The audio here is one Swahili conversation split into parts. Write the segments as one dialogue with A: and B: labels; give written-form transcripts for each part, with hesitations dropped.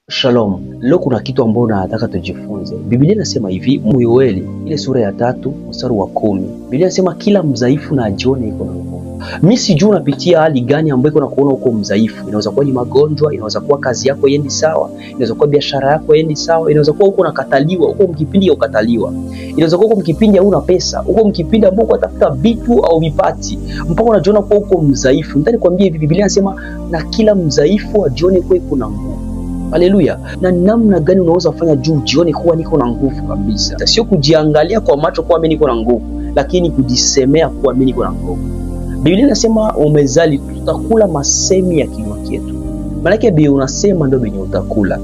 A: Shalom. Leo kuna kitu ambacho nataka tujifunze. Biblia inasema hivi, Yoeli ile sura ya 3 mstari wa 10. Biblia inasema kila mdhaifu na ajione iko na nguvu. Mimi sijui unapitia hali gani ambayo iko na kuona uko mdhaifu. Inaweza kuwa ni magonjwa, inaweza kuwa kazi yako haiendi sawa, inaweza kuwa biashara yako haiendi sawa, inaweza kuwa uko unakataliwa, uko mkipindi ya ukataliwa. Inaweza kuwa uko mkipindi hauna pesa, uko mkipindi ambao unatafuta vitu au vipati, mpaka unajiona kuwa uko mdhaifu. Nataka nikwambie hivi, Biblia inasema na kila mdhaifu ajione kuwa iko na nguvu. Haleluya. Na namna gani unaweza kufanya juu jione kuwa niko na nguvu kabisa? Sio kujiangalia kwa macho kuwa mimi niko na nguvu, lakini kujisemea kuwa mimi niko na nguvu. Biblia inasema umezali tutakula masemi ya kinywa chetu. Maana yake Biblia unasema ndio benye utakula.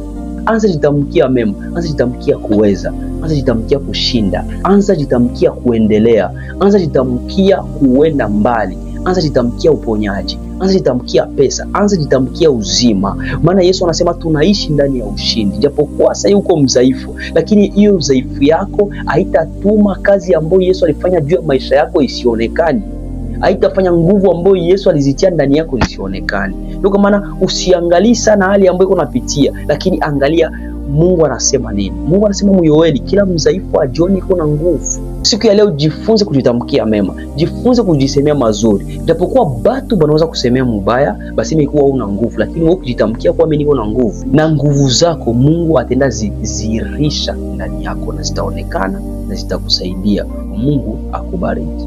A: Anza jitamkia mema, anza jitamkia kuweza, anza jitamkia kushinda, anza jitamkia kuendelea, anza jitamkia kuenda mbali, anza jitamkia uponyaji, anza jitamkia pesa, anza jitamkia uzima. Maana Yesu anasema tunaishi ndani ya ushindi. Japokuwa sasa uko mdhaifu, lakini hiyo udhaifu yako haitatuma kazi ambayo Yesu alifanya juu ya maisha yako isionekane. Haitafanya nguvu ambayo Yesu alizitia ndani yako zisionekane. Ndio kwa maana usiangalie sana hali ambayo unapitia, lakini angalia Mungu anasema nini. Mungu anasema Yoeli, kila mdhaifu ajione iko na nguvu. Siku ya leo jifunze kujitamkia mema, jifunze kujisemea mazuri. Japokuwa watu wanaweza kusemea mbaya, basi imekuwa una nguvu, lakini wewe ukijitamkia kwa mimi niko na nguvu, na nguvu zako Mungu atenda zirisha ndani yako na zitaonekana na zitakusaidia. Mungu akubariki.